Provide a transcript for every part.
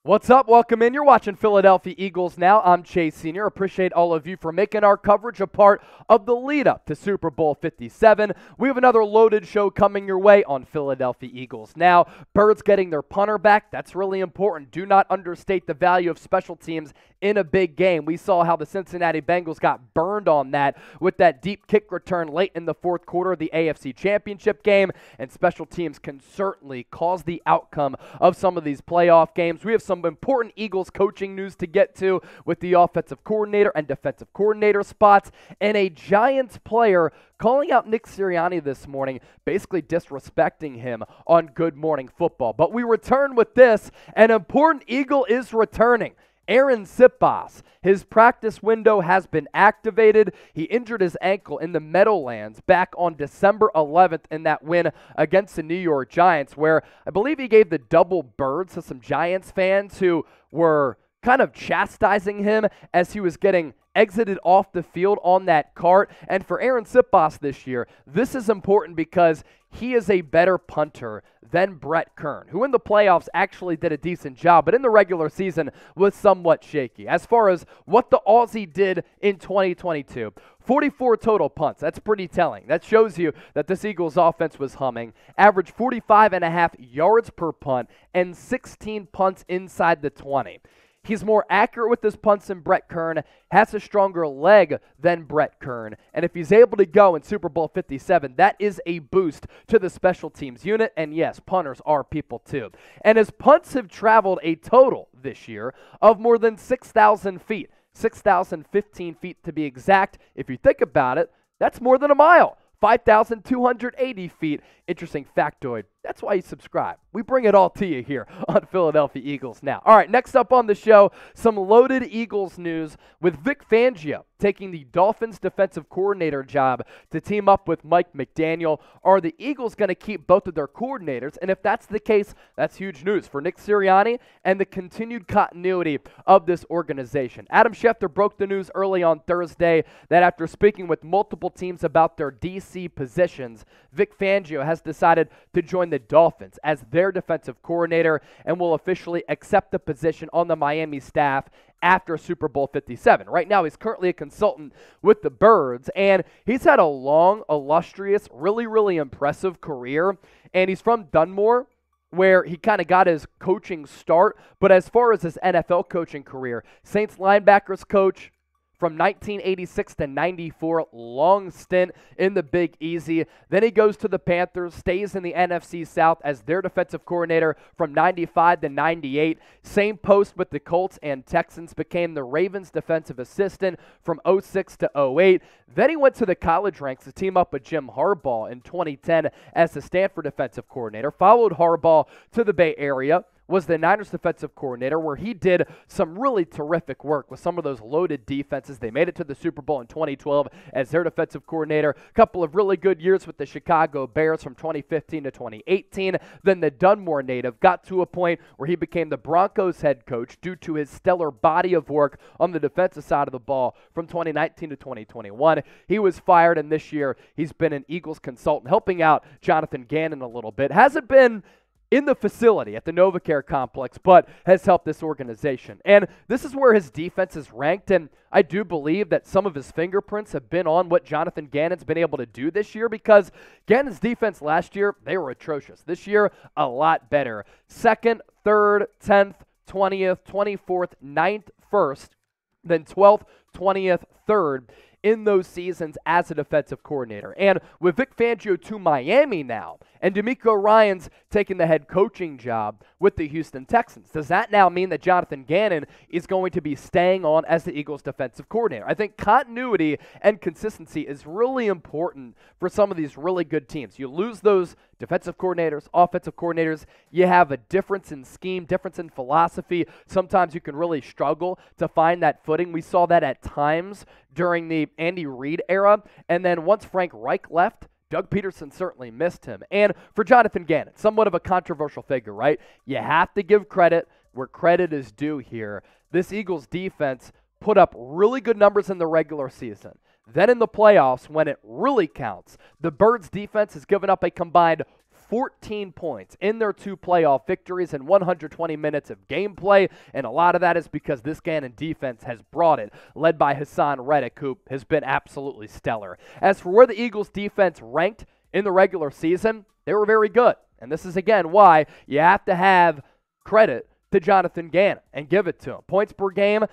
What's up? Welcome in. You're watching Philadelphia Eagles Now. I'm Chase Sr. Appreciate all of you for making our coverage a part of the lead-up to Super Bowl 57. We have another loaded show coming your way on Philadelphia Eagles Now. Birds getting their punter back. That's really important. Do not understate the value of special teams in a big game. We saw how the Cincinnati Bengals got burned on that with that deep kick return late in the fourth quarter of the AFC Championship game, and special teams can certainly cause the outcome of some of these playoff games. We have some important Eagles coaching news to get to with the offensive coordinator and defensive coordinator spots, and a Giants player calling out Nick Sirianni this morning, basically disrespecting him on Good Morning Football. But we return with this. An important Eagle is returning. Arryn Siposs, his practice window has been activated. He injured his ankle in the Meadowlands back on December 11th in that win against the New York Giants, where I believe he gave the double birds to some Giants fans who were kind of chastising him as he was getting exited off the field on that cart. And for Arryn Siposs this year, this is important because he is a better punter than Brett Kern, who in the playoffs actually did a decent job, but in the regular season was somewhat shaky. As far as what the Aussie did in 2022, 44 total punts. That's pretty telling. That shows you that this Eagles offense was humming. Averaged 45.5 yards per punt and 16 punts inside the 20. He's more accurate with his punts than Brett Kern, has a stronger leg than Brett Kern, and if he's able to go in Super Bowl 57, that is a boost to the special teams unit, and yes, punters are people too. And his punts have traveled a total this year of more than 6,000 feet, 6,015 feet to be exact. If you think about it, that's more than a mile. 5,280 feet. Interesting factoid. That's why you subscribe. We bring it all to you here on Philadelphia Eagles Now. All right, next up on the show, some loaded Eagles news with Vic Fangio taking the Dolphins defensive coordinator job to team up with Mike McDaniel. Are the Eagles going to keep both of their coordinators? And if that's the case, that's huge news for Nick Sirianni and the continued continuity of this organization. Adam Schefter broke the news early on Thursday that after speaking with multiple teams about their DC positions, Vic Fangio has decided to join the Dolphins as their defensive coordinator and will officially accept the position on the Miami staff after Super Bowl 57. Right now, he's currently a consultant with the Birds, and he's had a long, illustrious, really impressive career, and he's from Dunmore, where he kind of got his coaching start. But as far as his NFL coaching career, Saints linebackers coach from 1986 to 94, long stint in the Big Easy. Then he goes to the Panthers, stays in the NFC South as their defensive coordinator from 95 to 98. Same post with the Colts and Texans, became the Ravens defensive assistant from 06 to 08. Then he went to the college ranks to team up with Jim Harbaugh in 2010 as the Stanford defensive coordinator. Followed Harbaugh to the Bay Area, was the Niners defensive coordinator, where he did some really terrific work with some of those loaded defenses. They made it to the Super Bowl in 2012 as their defensive coordinator. A couple of really good years with the Chicago Bears from 2015 to 2018. Then the Dunmore native got to a point where he became the Broncos head coach due to his stellar body of work on the defensive side of the ball from 2019 to 2021. He was fired, and this year he's been an Eagles consultant, helping out Jonathan Gannon a little bit. Hasn't been in the facility at the NovaCare complex, but has helped this organization. And this is where his defense is ranked, and I do believe that some of his fingerprints have been on what Jonathan Gannon's been able to do this year, because Gannon's defense last year, they were atrocious. This year, a lot better. 2nd, 3rd, 10th, 20th, 24th, 9th, 1st, then 12th, 20th, 3rd in those seasons as a defensive coordinator. And with Vic Fangio to Miami now, and DeMeco Ryans taking the head coaching job with the Houston Texans, does that now mean that Jonathan Gannon is going to be staying on as the Eagles defensive coordinator? I think continuity and consistency is really important for some of these really good teams. You lose those defensive coordinators, offensive coordinators, you have a difference in scheme, difference in philosophy. Sometimes you can really struggle to find that footing. We saw that at times during the Andy Reid era. And then once Frank Reich left, Doug Peterson certainly missed him. And for Jonathan Gannon, somewhat of a controversial figure, right? You have to give credit where credit is due here. This Eagles defense put up really good numbers in the regular season. Then in the playoffs, when it really counts, the Birds defense has given up a combined 14 points in their 2 playoff victories and 120 minutes of gameplay, and a lot of that is because this Gannon defense has brought it, led by Hassan Reddick, who has been absolutely stellar. As for where the Eagles' defense ranked in the regular season, they were very good, and this is, again, why you have to have credit to Jonathan Gannon and give it to him. Points per game,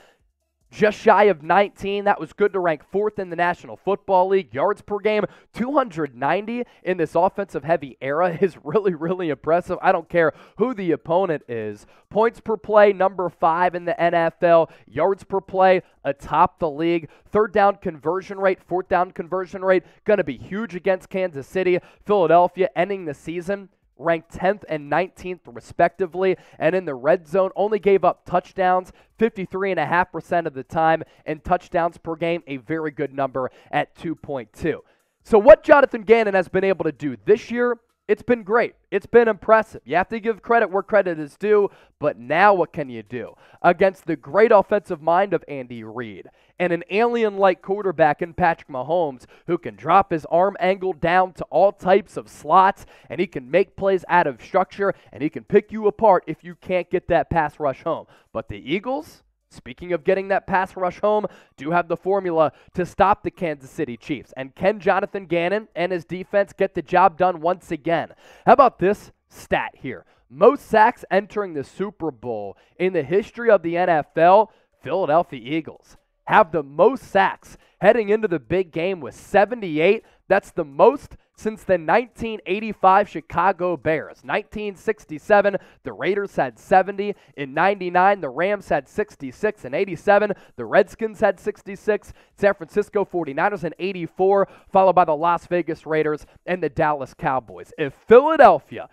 just shy of 19. That was good to rank 4th in the National Football League. Yards per game, 290 in this offensive-heavy era is really, really impressive. I don't care who the opponent is. Points per play, number 5 in the NFL. Yards per play, atop the league. 3rd down conversion rate, 4th down conversion rate, going to be huge against Kansas City. Philadelphia ending the season ranked 10th and 19th respectively, and in the red zone only gave up touchdowns 53.5% of the time, and touchdowns per game, a very good number at 2.2. So what Jonathan Gannon has been able to do this year, it's been great. It's been impressive. You have to give credit where credit is due, but now what can you do? Against the great offensive mind of Andy Reid and an alien-like quarterback in Patrick Mahomes who can drop his arm angle down to all types of slots, and he can make plays out of structure, and he can pick you apart if you can't get that pass rush home. But the Eagles, speaking of getting that pass rush home, do have the formula to stop the Kansas City Chiefs. And can Jonathan Gannon and his defense get the job done once again? How about this stat here? Most sacks entering the Super Bowl in the history of the NFL, Philadelphia Eagles have the most sacks heading into the big game with 78. That's the most since the 1985 Chicago Bears. 1967, the Raiders had 70. In 99, the Rams had 66. In 87, the Redskins had 66. San Francisco 49ers in 84, followed by the Las Vegas Raiders and the Dallas Cowboys. If Philadelphia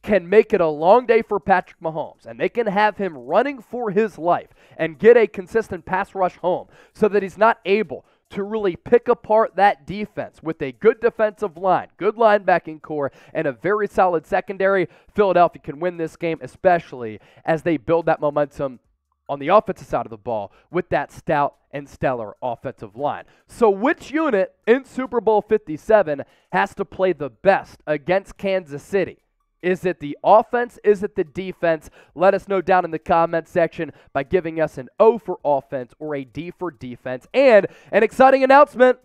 can make it a long day for Patrick Mahomes, and they can have him running for his life and get a consistent pass rush home so that he's not able to really pick apart that defense with a good defensive line, good linebacking core, and a very solid secondary, Philadelphia can win this game, especially as they build that momentum on the offensive side of the ball with that stout and stellar offensive line. So which unit in Super Bowl 57 has to play the best against Kansas City? Is it the offense? Is it the defense? Let us know down in the comment section by giving us an O for offense or a D for defense. And an exciting announcement.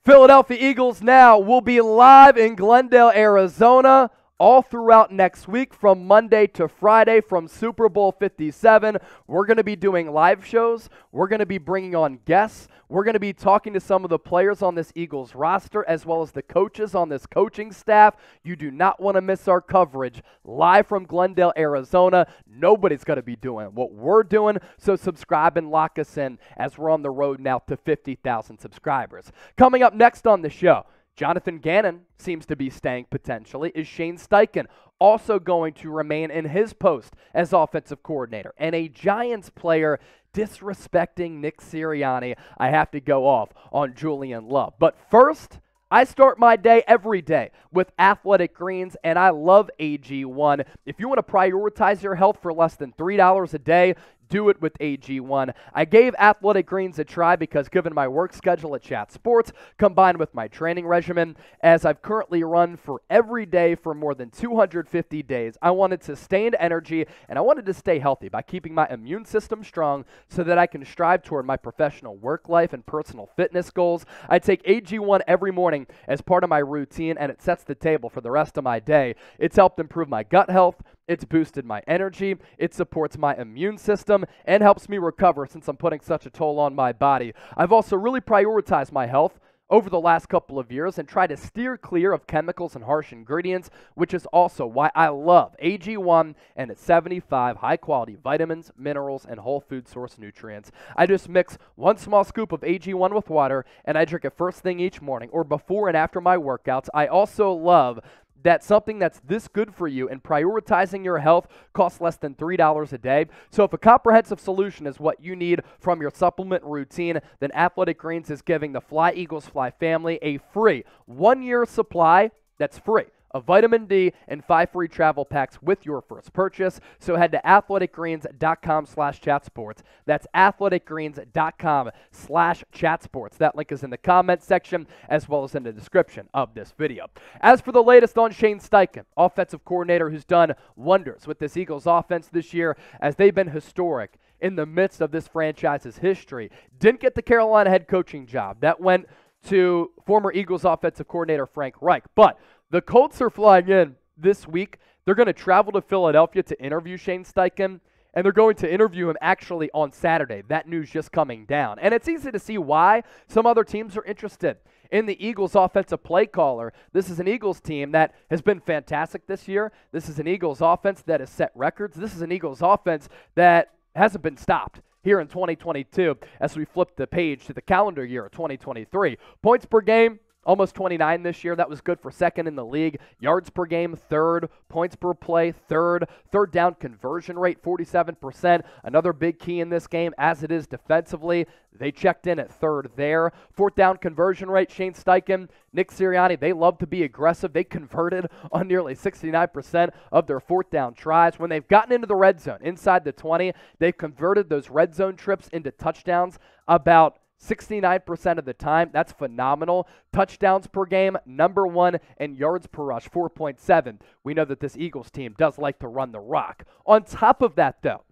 Philadelphia Eagles now will be live in Glendale, Arizona, all throughout next week from Monday to Friday from Super Bowl 57. We're going to be doing live shows. We're going to be bringing on guests. We're going to be talking to some of the players on this Eagles roster as well as the coaches on this coaching staff. You do not want to miss our coverage live from Glendale, Arizona. Nobody's going to be doing what we're doing, so subscribe and lock us in as we're on the road now to 50,000 subscribers. Coming up next on the show, Jonathan Gannon seems to be staying potentially. Is Shane Steichen also going to remain in his post as offensive coordinator? And a Giants player disrespecting Nick Sirianni. I have to go off on Julian Love. But first, I start my day every day with Athletic Greens, and I love AG1. If you want to prioritize your health for less than $3 a day, do it with AG1. I gave Athletic Greens a try because given my work schedule at Chat Sports, combined with my training regimen, as I've currently run for every day for more than 250 days, I wanted to sustain energy and I wanted to stay healthy by keeping my immune system strong so that I can strive toward my professional work life and personal fitness goals. I take AG1 every morning as part of my routine, and it sets the table for the rest of my day. It's helped improve my gut health. It's boosted my energy, it supports my immune system, and helps me recover since I'm putting such a toll on my body. I've also really prioritized my health over the last couple of years and try to steer clear of chemicals and harsh ingredients, which is also why I love AG1 and its 75 high-quality vitamins, minerals, and whole food source nutrients. I just mix one small scoop of AG1 with water, and I drink it first thing each morning or before and after my workouts. I also love that something that's this good for you and prioritizing your health costs less than $3 a day. So if a comprehensive solution is what you need from your supplement routine, then Athletic Greens is giving the Fly Eagles Fly family a free 1-year supply. That's free of vitamin D and 5 free travel packs with your first purchase. So head to athleticgreens.com/chatsports. That's athleticgreens.com/chatsports. That link is in the comment section as well as in the description of this video. As for the latest on Shane Steichen, offensive coordinator who's done wonders with this Eagles offense this year as they've been historic in the midst of this franchise's history. Didn't get the Carolina head coaching job. That went to former Eagles offensive coordinator Frank Reich. But the Colts are flying in this week. They're going to travel to Philadelphia to interview Shane Steichen, and they're going to interview him actually on Saturday. That news just coming down. And it's easy to see why some other teams are interested in the Eagles offensive play caller. This is an Eagles team that has been fantastic this year. This is an Eagles offense that has set records. This is an Eagles offense that hasn't been stopped here in 2022 as we flip the page to the calendar year of 2023. Points per game, almost 29 this year. That was good for second in the league. Yards per game, third. Points per play, third. Third down conversion rate, 47%. Another big key in this game, as it is defensively. They checked in at third there. Fourth down conversion rate, Shane Steichen, Nick Sirianni, they love to be aggressive. They converted on nearly 69% of their fourth down tries. When they've gotten into the red zone, inside the 20, they've converted those red zone trips into touchdowns about 69% of the time. That's phenomenal. Touchdowns per game, number one, and yards per rush, 4.7. We know that this Eagles team does like to run the rock. On top of that, though,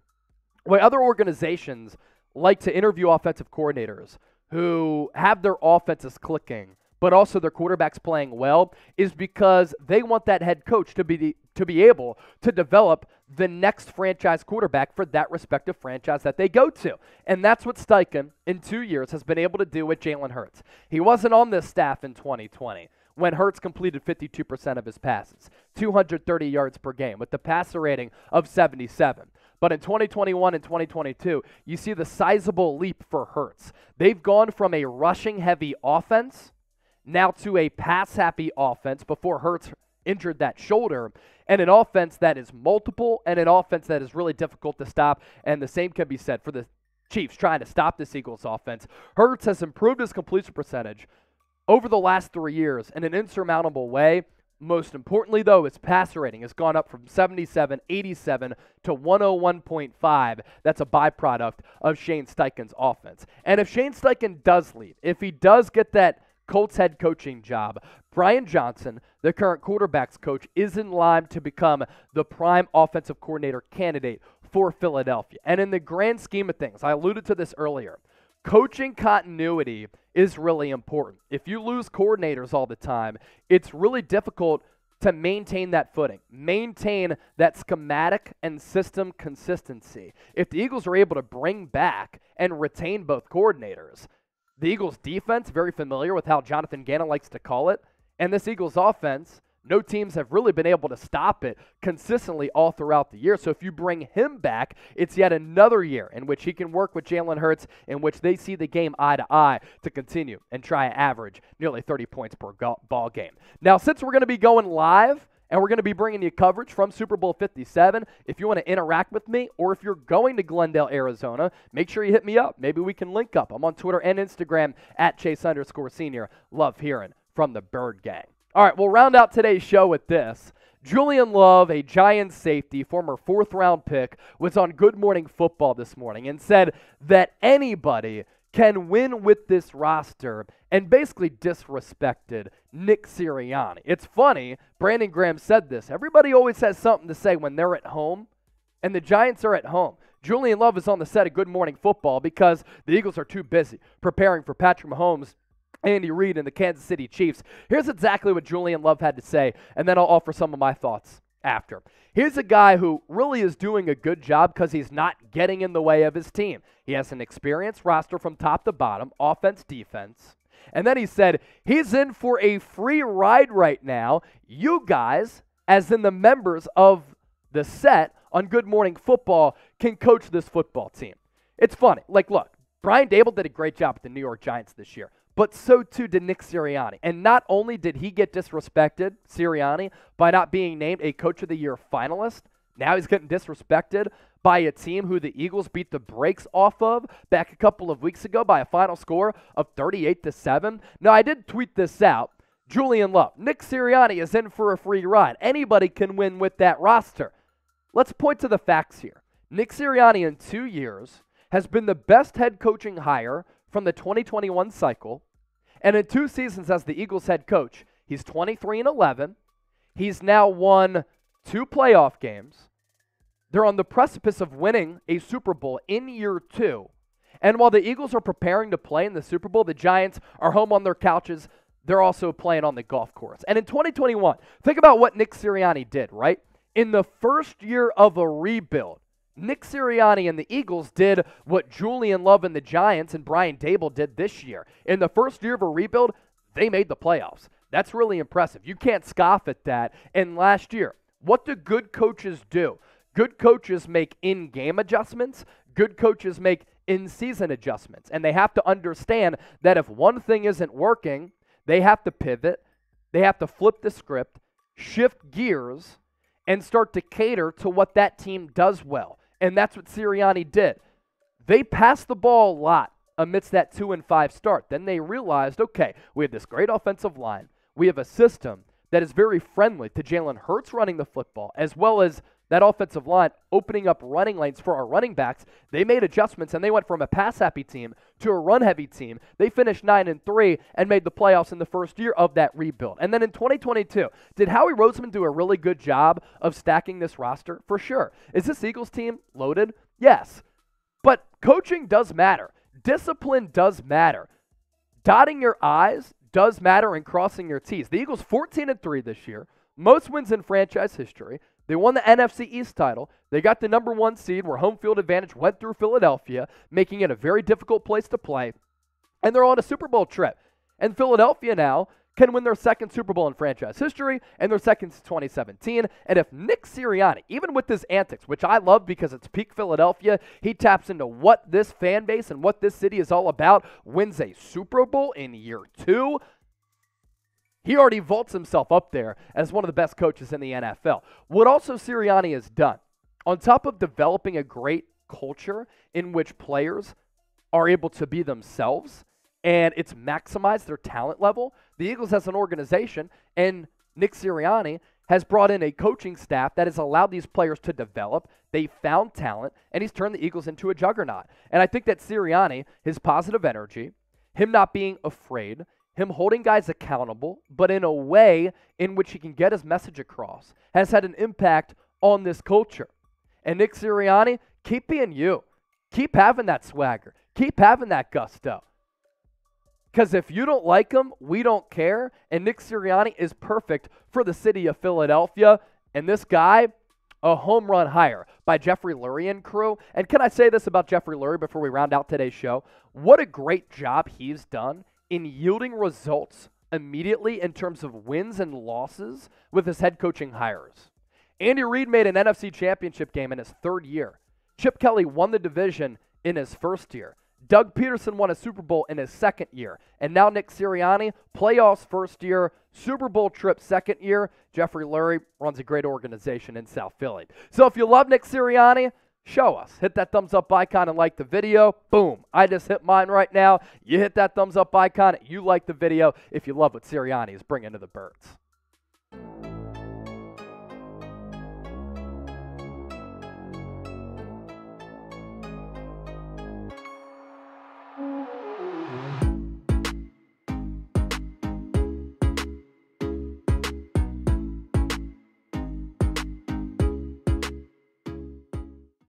why other organizations like to interview offensive coordinators who have their offenses clicking, but also their quarterbacks playing well, is because they want that head coach to be able to develop the next franchise quarterback for that respective franchise that they go to. And that's what Steichen, in 2 years, has been able to do with Jalen Hurts. He wasn't on this staff in 2020 when Hurts completed 52% of his passes, 230 yards per game, with the passer rating of 77. But in 2021 and 2022, you see the sizable leap for Hurts. They've gone from a rushing-heavy offense now to a pass-happy offense before Hurts injured that shoulder, and an offense that is multiple and an offense that is really difficult to stop. And the same can be said for the Chiefs trying to stop this Eagles offense. Hurts has improved his completion percentage over the last 3 years in an insurmountable way. Most importantly, though, his passer rating has gone up from 77, 87 to 101.5. That's a byproduct of Shane Steichen's offense. And if Shane Steichen does leave, if he does get that Colts head coaching job, Brian Johnson, the current quarterbacks coach, is in line to become the prime offensive coordinator candidate for Philadelphia. And in the grand scheme of things, I alluded to this earlier, coaching continuity is really important. If you lose coordinators all the time, it's really difficult to maintain that footing, maintain that schematic and system consistency. If the Eagles are able to bring back and retain both coordinators, the Eagles defense, very familiar with how Jonathan Gannon likes to call it, and this Eagles offense, no teams have really been able to stop it consistently all throughout the year. So if you bring him back, it's yet another year in which he can work with Jalen Hurts, in which they see the game eye to eye to continue and try and average nearly 30 points per ball game. Now, since we're going to be going live, and we're going to be bringing you coverage from Super Bowl 57. If you want to interact with me, or if you're going to Glendale, Arizona, make sure you hit me up. Maybe we can link up. I'm on Twitter and Instagram at Chase_Senior. Love hearing from the Bird Gang. All right, we'll round out today's show with this. Julian Love, a Giants safety, former fourth-round pick, was on Good Morning Football this morning and said that anybody can win with this roster, and basically disrespected Nick Sirianni. It's funny, Brandon Graham said this. Everybody always has something to say when they're at home, and the Giants are at home. Julian Love is on the set of Good Morning Football because the Eagles are too busy preparing for Patrick Mahomes, Andy Reid, and the Kansas City Chiefs. Here's exactly what Julian Love had to say, and then I'll offer some of my thoughts after. Here's a guy who really is doing a good job because he's not getting in the way of his team. He has an experienced roster from top to bottom, offense, defense. And then he said he's in for a free ride right now. You guys, as in the members of the set on Good Morning Football, can coach this football team. It's funny. Like, look, Brian Daboll did a great job with the New York Giants this year, but so too did Nick Sirianni. And not only did he get disrespected, Sirianni, by not being named a Coach of the Year finalist, now he's getting disrespected by a team who the Eagles beat the brakes off of back a couple of weeks ago by a final score of 38-7. Now, I did tweet this out. Julian Love. Nick Sirianni is in for a free ride. Anybody can win with that roster. Let's point to the facts here. Nick Sirianni in 2 years has been the best head coaching hire from the 2021 cycle. And in 2 seasons as the Eagles head coach, he's 23-11. He's now won 2 playoff games. They're on the precipice of winning a Super Bowl in year 2. And while the Eagles are preparing to play in the Super Bowl, the Giants are home on their couches. They're also playing on the golf course. And in 2021, think about what Nick Sirianni did, right? In the first year of a rebuild, Nick Sirianni and the Eagles did what Julian Love and the Giants and Brian Daboll did this year. In the first year of a rebuild, they made the playoffs. That's really impressive. You can't scoff at that. And last year, what do good coaches do? Good coaches make in-game adjustments. Good coaches make in-season adjustments. And they have to understand that if one thing isn't working, they have to pivot. They have to flip the script, shift gears, and start to cater to what that team does well. And that's what Sirianni did. They passed the ball a lot amidst that 2-5 start. Then they realized, okay, we have this great offensive line. We have a system that is very friendly to Jalen Hurts running the football, as well as that offensive line opening up running lanes for our running backs. They made adjustments, and they went from a pass-happy team to a run-heavy team. They finished 9-3 and made the playoffs in the first year of that rebuild. And then in 2022, did Howie Roseman do a really good job of stacking this roster? For sure. Is this Eagles team loaded? Yes. But coaching does matter. Discipline does matter. Dotting your I's does matter and crossing your T's. The Eagles 14-3 this year, most wins in franchise history. They won the NFC East title. They got the number 1 seed where home field advantage went through Philadelphia, making it a very difficult place to play. And they're on a Super Bowl trip. And Philadelphia now can win their second Super Bowl in franchise history and their second since 2017. And if Nick Sirianni, even with his antics, which I love because it's peak Philadelphia, he taps into what this fan base and what this city is all about, wins a Super Bowl in year 2, he already vaults himself up there as one of the best coaches in the NFL. What also Sirianni has done, on top of developing a great culture in which players are able to be themselves and it's maximized their talent level, the Eagles as an organization and Nick Sirianni has brought in a coaching staff that has allowed these players to develop. They found talent, and he's turned the Eagles into a juggernaut. And I think that Sirianni, his positive energy, him not being afraid, him holding guys accountable, but in a way in which he can get his message across, has had an impact on this culture. And Nick Sirianni, keep being you. Keep having that swagger. Keep having that gusto. Because if you don't like him, we don't care. And Nick Sirianni is perfect for the city of Philadelphia. And this guy, a home run hire by Jeffrey Lurie and crew. And can I say this about Jeffrey Lurie before we round out today's show? What a great job he's done in yielding results immediately in terms of wins and losses with his head coaching hires. Andy Reid made an NFC championship game in his 3rd year. Chip Kelly won the division in his 1st year. Doug Peterson won a Super Bowl in his 2nd year. And now Nick Sirianni, playoffs 1st year, Super Bowl trip 2nd year. Jeffrey Lurie runs a great organization in South Philly. So if you love Nick Sirianni, show us. Hit that thumbs up icon and like the video. Boom. I just hit mine right now. You hit that thumbs up icon. You like the video if you love what Sirianni is bringing to the Birds.